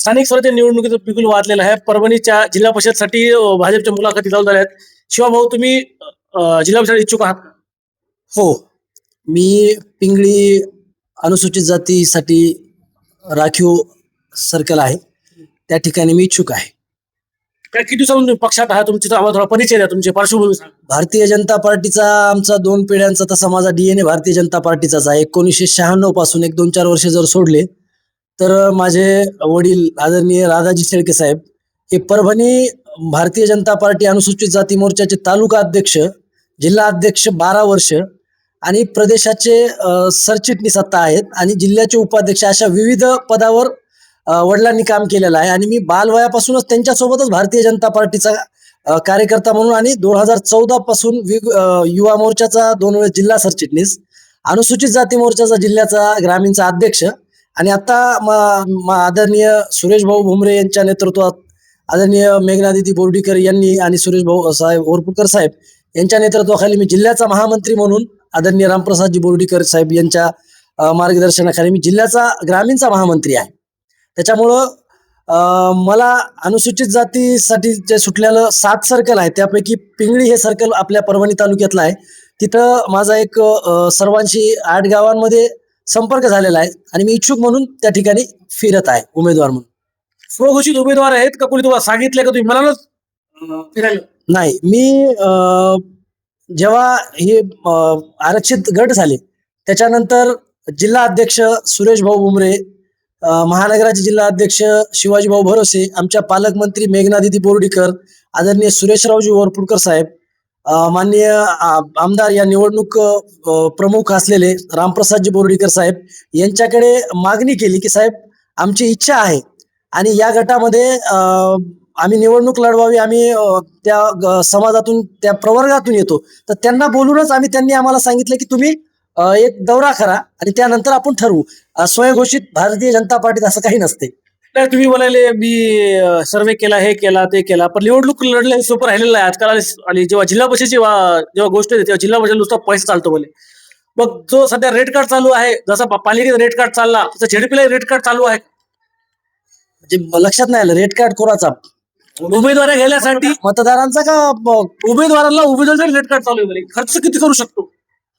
स्थानिक स्वराज्य निवडणुकीचं बिगुल वाजलेलं आहे. परभणीच्या जिल्हा परिषदसाठी भाजपच्या मुलाखती चालू झाल्या आहेत. शिवाभाऊ, तुम्ही जिल्हा परिषद इच्छुक आहात का? हो, मी पिंगळी अनुसूचित जातीसाठी राखीव सर्कल आहे, त्या ठिकाणी मी इच्छुक आहे. काय किती दिवसापासून तुम्ही पक्षात आहात? तुमचा आम्हाला थोडा परिचय द्या, तुमची पार्श्वभूमी सांगा. भारतीय जनता पार्टीचा आमचा 2 पिढ्यांचा, तसा माझा DNA भारतीय जनता पार्टीचाच आहे. 1996 पासून 1-2-4 वर्ष जर सोडले तर माझे वडील आदरणीय राधाजी शेळके साहेब हे परभणी भारतीय जनता पार्टी अनुसूचित जाती मोर्चाचे तालुका अध्यक्ष, जिल्हा अध्यक्ष 12 वर्ष आणि प्रदेशाचे सरचिटणीस आता आहेत आणि जिल्ह्याचे उपाध्यक्ष, अशा विविध पदावर वडिलांनी काम केलेलं आहे. आणि मी बालवयापासूनच त्यांच्यासोबतच भारतीय जनता पार्टीचा कार्यकर्ता म्हणून आणि 2014 पासून युवा मोर्चाचा 2 वेळेस जिल्हा सरचिटणीस, अनुसूचित जाती मोर्चाचा जिल्ह्याचा ग्रामीणचा अध्यक्ष आणि आता आदरणीय सुरेश भाऊ भुमरे यांच्या नेतृत्वात आदरणीय मेघनादिती बोर्डीकर यांनी आणि सुरेश भाऊ साहेब ओरपुकर साहेब यांच्या नेतृत्वाखाली मी जिल्ह्याचा महामंत्री म्हणून आदरणीय रामप्रसादजी बोर्डीकर साहेब यांच्या मार्गदर्शनाखाली मी जिल्ह्याचा ग्रामीणचा महामंत्री आहे. त्याच्यामुळं मला अनुसूचित जातीसाठी जे सुटलेलं 7 सर्कल आहे त्यापैकी पिंगळी हे सर्कल आपल्या परभणी तालुक्यातलं आहे. तिथं माझा एक सर्वांशी 8 गावांमध्ये संपर्क झालेला आहे आणि मी इच्छुक म्हणून त्या ठिकाणी फिरत आहे उमेदवार म्हणून. स्वघोषित उमेदवार आहेत का कोणी तुम्हाला सांगितलं का तुम्ही मनानच फिरायला? नाही, मी जेव्हा हे आरक्षित गट झाले त्याच्यानंतर जिल्हा अध्यक्ष सुरेश भाऊ भुमरे, महानगराचे जिल्हा अध्यक्ष शिवाजी भाऊ भरोसे, आमच्या पालकमंत्री मेघनादिती बोर्डीकर, आदरणीय सुरेशरावजी ओरपुडकर साहेब, माननीय आमदार या निवडणूक प्रमुख असलेले रामप्रसादजी बोर्डीकर साहेब यांच्याकडे मागणी केली की साहेब आमची इच्छा आहे आणि या गटामध्ये आम्ही निवडणूक लढवावी, आम्ही त्या समाजातून त्या प्रवर्गातून येतो, तर त्यांना बोलूनच त्यांनी आम्हाला सांगितलं की तुम्ही एक दौरा करा आणि त्यानंतर आपण ठरवू. स्वयंघोषित भारतीय जनता पार्टीत असं काही नसते. नाही, तुम्ही म्हणाले मी सर्वे केला, हे केला, ते केला, पण निवडणूक लढले सोपं राहिलेलं आहे आजकाल. आणि जेव्हा जिल्हा परिषदेची जेव्हा गोष्ट येते तेव्हा जिल्हा परिषद नुसता पैसा चालतो बोले. मग जो सध्या रेड कार्ड चालू आहे, जसा पालिकेचा रेड कार्ड चालला तसं झेडपीला रेड कार्ड चालू आहे. म्हणजे लक्षात नाही आलं, रेड कार्ड कोणाचा? उमेदवार घेण्यासाठी मतदारांचा का उमेदवारांना रेड कार्ड चालू आहे बोले. खर्च किती करू शकतो?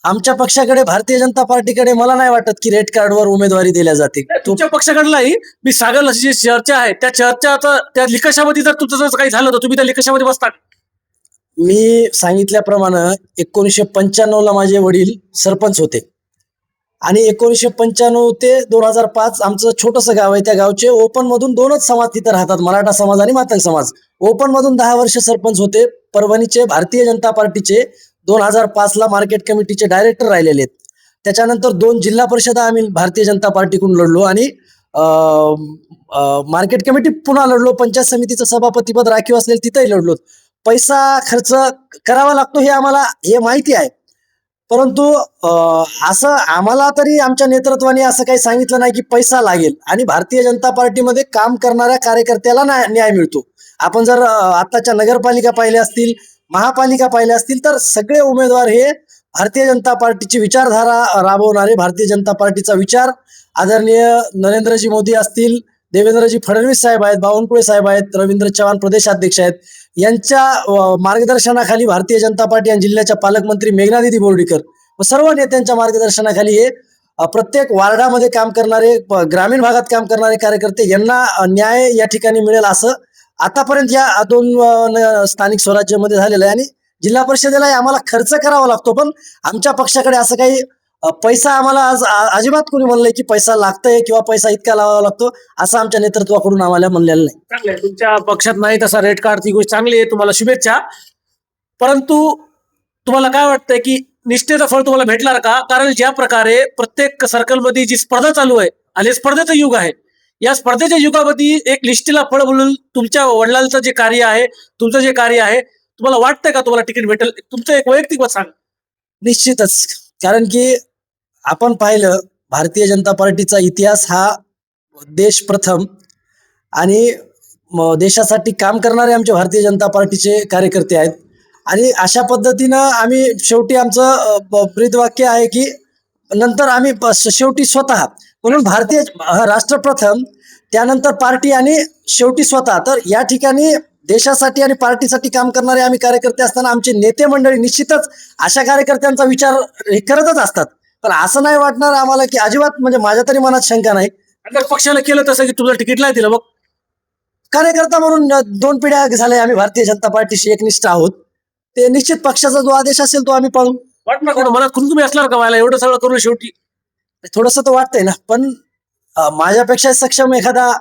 आमच्या पक्षाकडे, भारतीय जनता पार्टीकडे मला नाही वाटत की रेड कार्डवर उमेदवारी दिल्या जाते. तुमच्या पक्षाकडलाही मी सांगेल अशी जी चर्चा आहे त्या चर्चा, त्या निकषामध्ये जर तुमचं जर काही झालं तर तुम्ही त्या निकषामध्ये बसता. मी सांगितल्याप्रमाणे 1995 ला माझे वडील सरपंच होते आणि 1995 ते 2005 आमचं छोटंसं गाव आहे. त्या गावचे ओपन मधून 2च समाज तिथं राहतात, मराठा समाज आणि मातंग समाज. ओपन मधून 10 वर्ष सरपंच होते. परभणीचे भारतीय जनता पार्टीचे 2005 ला मार्केट कमिटीचे डायरेक्टर राहिलेले आहेत. त्याच्यानंतर 2 जिल्हा परिषद आम्ही भारतीय जनता पार्टीकडून लढलो आणि मार्केट कमिटी पुन्हा लढलो. पंचायत समितीचं सभापतीपद राखीव असलेलं तिथंही लढलो. पैसा खर्च करावा लागतो हे माहिती आहे, परंतु असं आम्हाला तरी आमच्या नेतृत्वाने असं काही सांगितलं नाही की पैसा लागेल. आणि भारतीय जनता पार्टीमध्ये काम करणाऱ्या कार्यकर्त्याला न्याय मिळतो. आपण जर आताच्या नगरपालिका पाहिल्या असतील, महापालिका पाहिल्या असतील, तर सगळे उमेदवार हे भारतीय जनता पार्टीची विचारधारा राबवणारे, भारतीय जनता पार्टीचा विचार आदरणीय नरेंद्रजी मोदी असतील, देवेंद्रजी फडणवीस साहेब आहेत, बावनकुळे साहेब आहेत, रवींद्र चव्हाण प्रदेशाध्यक्ष आहेत, यांच्या मार्गदर्शनाखाली भारतीय जनता पार्टी आणि जिल्ह्याच्या पालकमंत्री मेघनादिती बोर्डीकर व सर्व नेत्यांच्या मार्गदर्शनाखाली हे प्रत्येक वार्डामध्ये काम करणारे, ग्रामीण भागात काम करणारे कार्यकर्ते यांना न्याय या ठिकाणी मिळेल असं आतापर्यंत या 2 स्थानिक स्वराज्यामध्ये झालेलं आहे. आणि जिल्हा परिषदेला आम्हाला खर्च करावा लागतो, पण आमच्या पक्षाकडे असं काही पैसा आम्हाला अजिबात कोणी म्हणलंय की पैसा लागतंय किंवा पैसा इतका लावावा लागतो असं आमच्या नेतृत्वाकडून आम्हाला म्हणलेलं नाही. चांगलं, तुमच्या पक्षात नाही तसा रेड कार्ड, ती गोष्ट चांगली आहे, तुम्हाला शुभेच्छा. परंतु तुम्हाला काय वाटतंय की निष्ठेचं फळ तुम्हाला भेटणार का? कारण ज्या प्रकारे प्रत्येक सर्कलमध्ये जी स्पर्धा चालू आहे आणि स्पर्धेचं युग आहे, या स्पर्धेच्या युगामध्ये एक निष्ठेला फळ म्हणून तुमच्या वडिलांचं जे कार्य आहे, तुमचं जे कार्य आहे, तुम्हाला वाटतंय का तुम्हाला तिकीट भेटेल? तुमचं एक वैयक्तिक मत सांगा. निश्चितच, कारण की आपण पाहिलं भारतीय जनता पार्टीचा इतिहास हा देश प्रथम आणि देशासाठी काम करणारे आमचे भारतीय जनता पार्टीचे कार्यकर्ते आहेत. आणि अशा पद्धतीनं आम्ही शेवटी आमचं ब्रीदवाक्य आहे की नंतर आम्ही शेवटी स्वतः म्हणून भारतीय राष्ट्र प्रथम त्यानंतर पार्टी आणि शेवटी स्वतः. तर या ठिकाणी देशासाठी आणि पार्टीसाठी काम करणारे आम्ही कार्यकर्ते असताना आमचे नेते मंडळी निश्चितच अशा कार्यकर्त्यांचा विचार हे करतच असतात. पण असं नाही वाटणार आम्हाला की अजिबात, म्हणजे माझ्या तरी मनात शंका नाही. आणि जर पक्षाला केलं तसं की तुला तिकीट नाही दिलं, मग कार्यकर्ता म्हणून 2 पिढ्या झाल्या आम्ही भारतीय जनता पार्टीशी एकनिष्ठ आहोत. ते निश्चित पक्षाचा जो आदेश असेल तो आम्ही पाळू. वाटणार का मनात कुणकुमी असणार का व्हायला एवढं सगळं करून शेवटी? थोडंसं तर वाटतंय ना, पण माझ्यापेक्षा सक्षम एखादा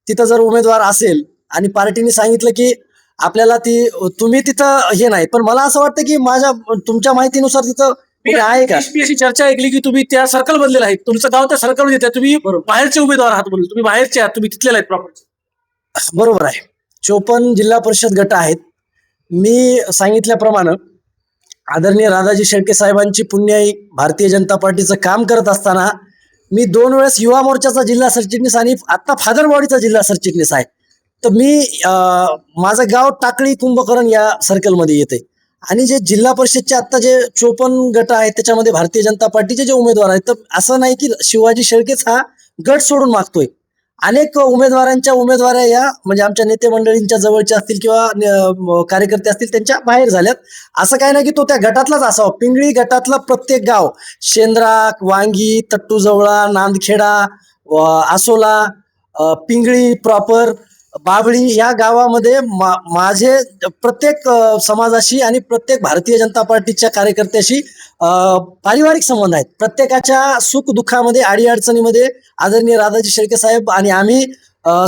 तिथं जर उमेदवार असेल आणि पार्टीने सांगितलं की आपल्याला तुम्ही तिथं हे नाही, पण मला असं वाटतं की तुमच्या माहितीनुसार तिथं मी कुठे आहे का? मी अशी चर्चा ऐकली की तुम्ही त्या सर्कल मधले आहेत, तुमचं गाव त्या सर्कल मध्ये येतं, तुम्ही बाहेरचे उमेदवार आहात म्हणून. तुम्ही बाहेरचे आहात, तुम्ही तिथले आहेत प्रॉपर. बरोबर आहे. 54 जिल्हा परिषद गट आहेत. मी सांगितल्याप्रमाणे आदरणीय राधाजी शेळके साहेबांची पुण्याई भारतीय जनता पार्टीचं काम करत असताना मी 2 वेळेस युवा मोर्चाचा जिल्हा सरचिटणीस आणि आता फादरबॉडीचा जिल्हा सरचिटणीस आहे. तर माझं गाव टाकळी कुंभकर्ण या सर्कलमध्ये येते. आणि जे जिल्हा परिषदचे आता जे 54 गट आहेत त्याच्यामध्ये भारतीय जनता पार्टीचे जे उमेदवार आहेत, तर असं नाही की शिवाजी शेळकेच हा गट सोडून मागतोय. अनेक उमेदवाऱ्या या म्हणजे आमच्या नेते मंडळींच्या जवळच्या असतील किंवा कार्यकर्ते असतील त्यांच्या बाहेर झाल्यात. असं काही नाही की तो त्या गटातलाच असावा. पिंगळी गटातलं प्रत्येक गाव, शेंद्रा, वांगी, तट्टूजवळा, नांदखेडा, आसोला, पिंगळी प्रॉपर, बाबळी या गावामध्ये माझे प्रत्येक समाजाशी आणि प्रत्येक भारतीय जनता पार्टीच्या कार्यकर्त्याशी पारिवारिक संबंध आहेत. प्रत्येकाच्या सुख दुःखामध्ये अडीअडचणीमध्ये आदरणीय राधाजी शेळके साहेब आणि आम्ही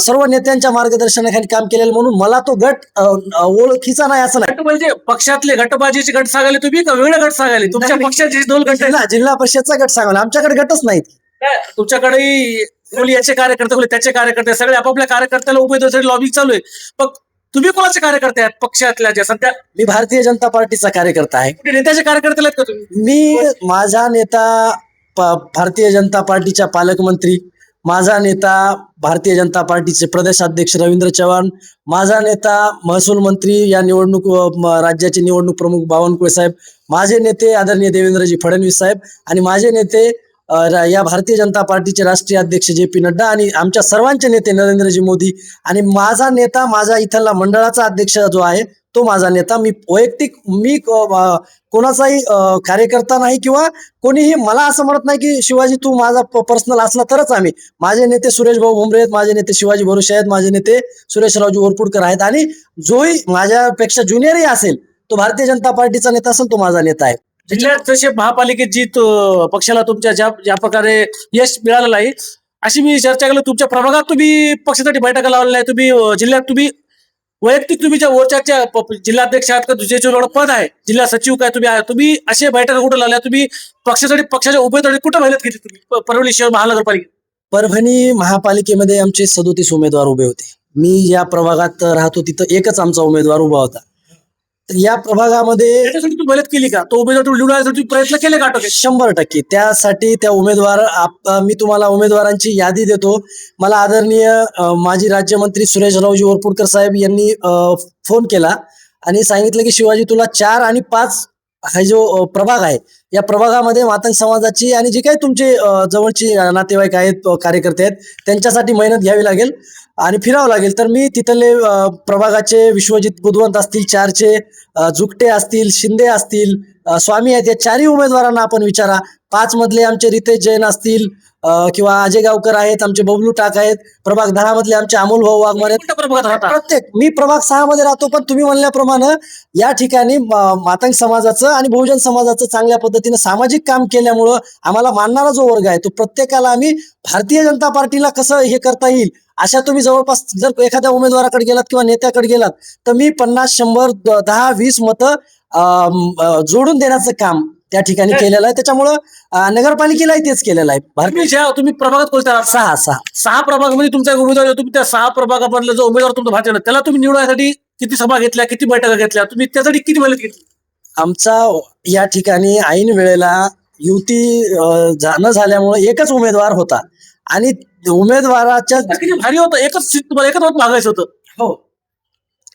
सर्व नेत्यांच्या मार्गदर्शनाखाली काम केलेलं, म्हणून मला तो गट ओळखीचा नाही असं नाही. गट म्हणजे पक्षातले गटबाजीचे गट सांगाले तुम्ही का वेगळे गट सांगाले? तुमच्या पक्षाचे 2 गट आहेत. जिल्हा परिषदचा गट सांगाल, आमच्याकडे गटच नाहीत. तुमच्याकडे कोणी याचे कार्यकर्ते, कोणी त्याचे कार्यकर्ते, सगळे आपापल्या कार्यकर्त्याला उमेदवारी लॉबी चालू आहे. पण तुम्ही कोणाचे कार्यकर्ते आहात पक्षातल्या जे सध्या? मी भारतीय जनता पार्टीचा कार्यकर्ता आहे. कुठे नेत्याचे कार्यकर्ते आहेत का तुम्ही? माझा नेता भारतीय जनता पार्टीच्या पालकमंत्री, माझा नेता भारतीय जनता पार्टीचे प्रदेशाध्यक्ष रवींद्र चव्हाण, माझा नेता महसूल मंत्री या राज्याचे निवडणूक प्रमुख बावनकुळे साहेब, माझे नेते आदरणीय देवेंद्रजी फडणवीस साहेब आणि माझे नेते या भारतीय जनता पार्टीचे राष्ट्रीय अध्यक्ष जे.पी. नड्डा आणि आमच्या सर्वांचे नेते नरेंद्रजी मोदी आणि माझा नेता, माझा इथला मंडळाचा अध्यक्ष जो आहे तो माझा नेता. मी कोणाचाही कार्यकर्ता नाही किंवा कोणीही मला असं म्हणत नाही की शिवाजी तू माझा पर्सनल असला तरच आम्ही. माझे नेते सुरेश भाऊ भुमरे आहेत, माझे नेते शिवाजी भरोसे आहेत, माझे नेते सुरेशरावजी वरपुडकर आहेत आणि जोही माझ्यापेक्षा ज्युनियरही असेल तो भारतीय जनता पार्टीचा नेता असेल तो माझा नेता आहे. जिल्ह्यात जसे महापालिकेत जी पक्षाला तुमच्या ज्या प्रकारे यश मिळालेलं आहे, अशी मी चर्चा केली. तुमच्या प्रभागात तुम्ही पक्षासाठी बैठका लावलेल्या आहे, तुम्ही जिल्ह्यात तुम्ही वैयक्तिक तुम्ही ज्या मोर्चाच्या जिल्हाध्यक्ष आहात का तुझे जे पद आहे जिल्हा सचिव काय तुम्ही असे बैठका कुठे लावल्या? तुम्ही पक्षासाठी पक्षाच्या उमेदवारी कुठे मेहनत केली तुम्ही? परभणी शहर महानगरपालिकेत. परभणी महापालिकेमध्ये आमचे 37 उमेदवार उभे होते. मी ज्या प्रभागात राहतो तिथं एकच आमचा उमेदवार उभा होता. तर या प्रभागामध्ये त्याच्यासाठी तू मेहनत केली का? तो उमेदवार निवडून आणण्यासाठी प्रयत्न केले का? 100% त्यासाठी मी तुम्हाला उमेदवारांची यादी देतो. मला आदरणीय माजी राज्यमंत्री सुरेशरावजी वरपुडकर साहेब यांनी फोन केला आणि सांगितलं की शिवाजी तुला 4 आणि 5 हा जो प्रभाग आहे या प्रभागामध्ये मातंग समाजाची आणि जे काही तुमचे जवळची नातेवाईक आहेत, कार्यकर्ते आहेत, त्यांच्यासाठी मेहनत घ्यावी लागेल आणि फिरावं लागेल. तर मी तिथले प्रभागाचे विश्वजित बुधवंत असतील, 4चे जुकटे असतील, शिंदे असतील, स्वामी आहेत, या 4ही उमेदवारांना आपण विचारा. 5 मधले आमचे रितेश जैन असतील किंवा अजय गावकर आहेत, आमचे बबलू टाक आहेत. प्रभाग 10 मधले आमचे अमोल भाऊ वाघमारे. प्रत्येक मी प्रभाग 6 मध्ये राहतो. पण तुम्ही म्हणल्याप्रमाणे या ठिकाणी मातंग समाजाचं आणि बहुजन समाजाचं चांगल्या पद्धतीने सामाजिक काम केल्यामुळं आम्हाला मानणारा जो वर्ग आहे तो प्रत्येकाला आम्ही भारतीय जनता पार्टीला कसं हे करता येईल अशा तुम्ही जवळपास जर एखाद्या उमेदवाराकडे गेलात किंवा नेत्याकडे गेलात तर मी 50, 100, 10, 20 मतं जोडून देण्याचं काम त्या ठिकाणी केलेलं आहे. त्याच्यामुळं नगरपालिकेलाही तेच केलेलं आहे. तुम्ही प्रभागात कोणत्या? 6 प्रभागामध्ये तुमचा उमेदवार आहे. तुम्ही त्या 6 प्रभागामधला जो उमेदवार तुमचा भारतीय त्याला तुम्ही निवडण्यासाठी किती सभा घेतल्या, किती बैठका घेतल्या, तुम्ही त्यासाठी किती मेहनत घेतली? आमचा या ठिकाणी ऐन वेळेला युती न झाल्यामुळे एकच उमेदवार होता आणि उमेदवाराच्या किती भारी होतं. एकच सीट तुम्हाला एकच मत मागायचं होतं. हो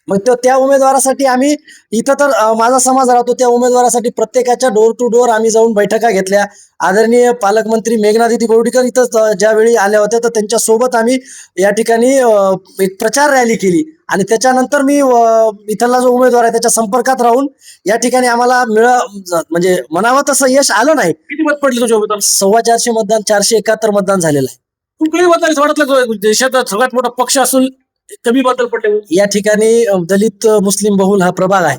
मग त्या उमेदवारासाठी आम्ही इथं तर माझा समाज राहतो, त्या उमेदवारासाठी प्रत्येकाच्या डोर टू डोर आम्ही जाऊन बैठका घेतल्या. आदरणीय पालकमंत्री मेघनादिदी बोर्डीकर इथं ज्यावेळी आल्या होत्या तर त्यांच्या सोबत आम्ही या ठिकाणी एक प्रचार रॅली केली आणि त्याच्यानंतर मी इथला जो उमेदवार आहे त्याच्या संपर्कात राहून या ठिकाणी आम्हाला म्हणजे म्हणावं तसं यश आलं नाही. किती मत पडले तुझ्या उमेदवार? 450 मतदान, 471 मतदान झालेलं आहे. कुठल्याही मतदार वाटलं देशात सगळ्यात मोठा पक्ष असून कमी बदल पडले. या ठिकाणी दलित मुस्लिम बहुल हा प्रभाग आहे.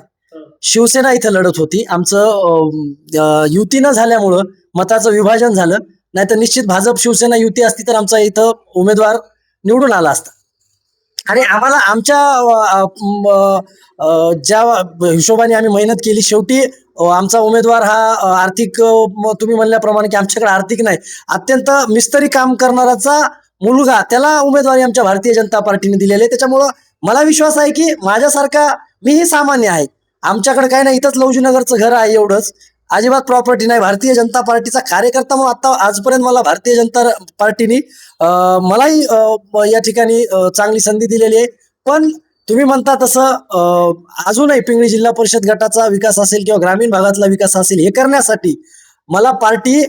शिवसेना इथं लढत होती. आमचं युती न झाल्यामुळं मताचं विभाजन झालं, नाहीतर निश्चित भाजप शिवसेना युती असती तर आमचा इथं उमेदवार निवडून आला असता. आणि आम्हाला आमच्या ज्या हिशोबाने आम्ही मेहनत केली, शेवटी आमचा उमेदवार हा आर्थिक तुम्ही म्हणल्याप्रमाणे की आमच्याकडे आर्थिक नाही, अत्यंत मिस्त्री काम करणाराचा मुलगा, त्याला उमेदवारी आमच्या भारतीय जनता पार्टीने दिलेली आहे. त्याच्यामुळं मला विश्वास आहे की माझ्यासारखा मीही सामान्य आहे. आमच्याकडे काय नाही, इथंच लवजीनगरचं घर आहे, एवढंच, अजिबात प्रॉपर्टी नाही. भारतीय जनता पार्टीचा कार्यकर्ता म्हणून आता आजपर्यंत मला भारतीय जनता पार्टीने मलाही या ठिकाणी चांगली संधी दिलेली आहे. पण तुम्ही म्हणता तसं अजूनही पिंगळी जिल्हा परिषद गटाचा विकास असेल किंवा ग्रामीण भागातला विकास असेल, हे करण्यासाठी मला पार्टी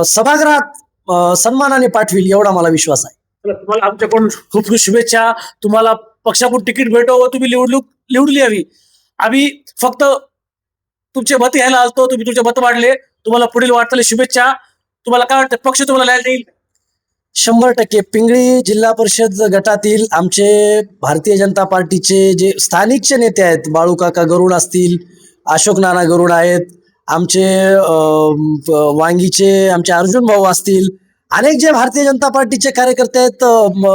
सभागृहात सन्मानाने पाठविल एवढा मला विश्वास आहे. तुम्हाला आमच्याकडून खूप खूप शुभेच्छा. तुम्हाला पक्षाकडून तिकीट भेटो व तुम्ही निवडली यावी. आम्ही फक्त तुमचे मत घ्यायला आलतो, तुम्ही तुमचे मत वाढले. तुम्हाला पुढील वाटचाली शुभेच्छा. तुम्हाला काय वाटतं, पक्ष तुम्हाला न्याय देईल? 100% पिंगळी जिल्हा परिषद गटातील आमचे भारतीय जनता पार्टीचे जे स्थानिकचे नेते आहेत, बाळूकाका गरुड असतील, अशोक नाना गरुड आहेत, आमचे वांगीचे आमचे अर्जुन भाऊ असतील, अनेक जे भारतीय जनता पार्टीचे कार्यकर्ते आहेत,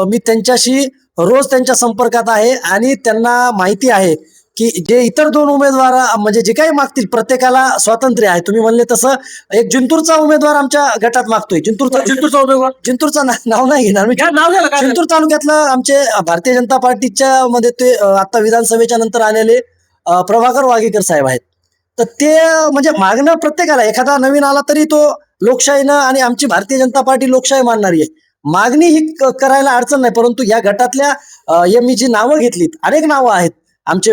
मी त्यांच्याशी रोज त्यांच्या संपर्कात आहे आणि त्यांना माहिती आहे की जे इतर दोन उमेदवार म्हणजे जे काही मागतील प्रत्येकाला स्वातंत्र्य आहे. तुम्ही म्हणले तसं एक जिंतूरचा उमेदवार आमच्या गटात मागतोय. जिंतूरचा उमेदवार, जिंतूरचं नाव नाही घेणार मी, नाव घ्या ना. जिंतूर तालुक्यातलं आमचे भारतीय जनता पार्टीच्या मध्ये ते आता विधानसभेच्या नंतर आलेले प्रभाकर वाघेकर साहेब आहेत. तर ते म्हणजे मागणं प्रत्येकाला, एखादा नवीन आला तरी तो लोकशाहीनं, आणि आमची भारतीय जनता पार्टी लोकशाही मानणारी आहे, मागणी ही करायला अडचण नाही. परंतु या गटातल्या मी जी नावं घेतलीत, अनेक नावं आहेत आमचे,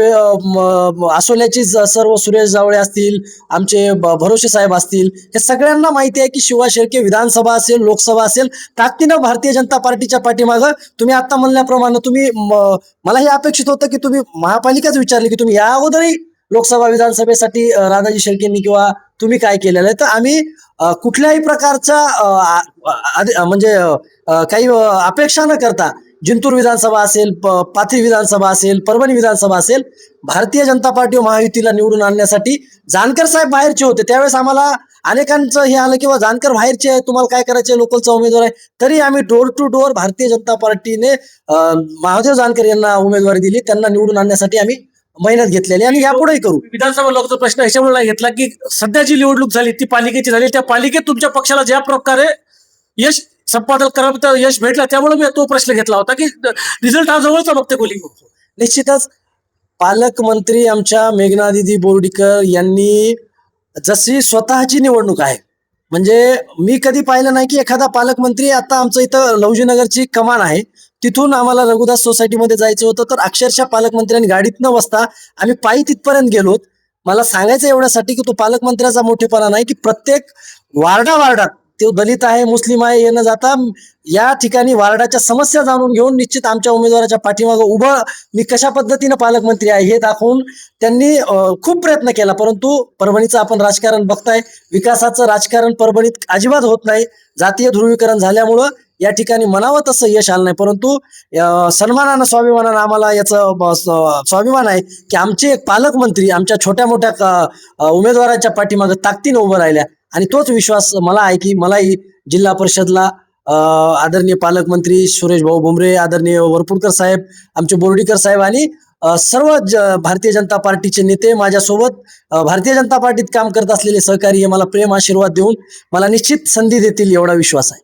आसोल्याची सर्व सुरेश जावळे असतील, आमचे भरोसे साहेब असतील, हे सगळ्यांना माहिती आहे की शिवा शेळके विधानसभा असेल लोकसभा असेल ताकदीनं भारतीय जनता पार्टीच्या पाठीमागं. तुम्ही आता म्हणल्याप्रमाणे तुम्ही मला हे अपेक्षित होतं की तुम्ही महापालिकाच विचारली की तुम्ही या अगोदरही लोकसभा विधानसभेसाठी राधाजी शेळकेंनी किंवा तुम्ही काय केलेलं आहे. तर आम्ही कुठल्याही प्रकारचा म्हणजे काही अपेक्षा न करता जिंतूर विधानसभा असेल, पाथरी विधानसभा असेल, परभणी विधानसभा असेल, भारतीय जनता पार्टी व महायुतीला निवडून आणण्यासाठी जानकर साहेब बाहेरचे होते. त्यावेळेस आम्हाला अनेकांचं हे आलं किंवा जानकर बाहेरचे आहे, तुम्हाला काय करायचे, लोकलचा उमेदवार आहे, तरी आम्ही door to door Bharatiya Janata पार्टीने Mahadev Jankar यांना उमेदवारी दिली. त्यांना निवडून आणण्यासाठी आम्ही मेहनत घेतलेली आणि यापुढेही करू. विधानसभा लोकचा प्रश्न ह्याच्यामुळे नाही घेतला की सध्या जी निवडणूक झाली ती पालिकेची झाली, त्या पालिकेत तुमच्या पक्षाला ज्या प्रकारे यश संपादन करावं यश भेटलं, त्यामुळे मी तो प्रश्न घेतला होता की रिझल्ट हा जवळचा बघते कोली. निश्चितच पालकमंत्री आमच्या मेघनादिदी बोर्डीकर यांनी जशी स्वतःची निवडणूक आहे, म्हणजे मी कधी पाहिलं नाही की एखादा पालकमंत्री, आता आमचं इथं लवजीनगरची कमान आहे, तिथून आम्हाला रघुदास सोसायटीमध्ये जायचं होतं, तर अक्षरशः पालकमंत्र्यांनी गाडीत न बसता आम्ही पायी तिथपर्यंत गेलो. मला सांगायचं एवढ्यासाठी की तो पालकमंत्र्याचा मोठेपणा नाही की प्रत्येक वार्डात तो दलित आहे, मुस्लिम आहे, येणं जाता या ठिकाणी वार्डाच्या समस्या जाणून घेऊन निश्चित आमच्या उमेदवाराच्या पाठीमागं उभं मी कशा पद्धतीनं पालकमंत्री आहे हे दाखवून त्यांनी खूप प्रयत्न केला. परंतु परभणीचं आपण राजकारण बघताय, विकासाचं राजकारण परभणीत अजिबात होत नाही. जातीय ध्रुवीकरण झाल्यामुळं या ठिकाणी म्हणावं तसं यश आलं नाही. परंतु सन्मानानं स्वाभिमानानं आम्हाला याचं स्वाभिमान आहे की आमचे एक पालकमंत्री आमच्या छोट्या मोठ्या उमेदवाराच्या पाठीमागं ताकदीनं उभं राहिल्या, आणि तोच विश्वास मला आहे की मलाही जिल्हा परिषदला आदरणीय पालकमंत्री सुरेश भाऊ भुमरे, आदरणीय वरपुडकर साहेब, आमचे बोर्डीकर साहेब आणि सर्व भारतीय जनता पार्टीचे नेते माझ्यासोबत भारतीय जनता पार्टीत काम करत असलेले सहकारी हे मला प्रेम आशीर्वाद देऊन मला निश्चित संधी देतील एवढा विश्वास आहे.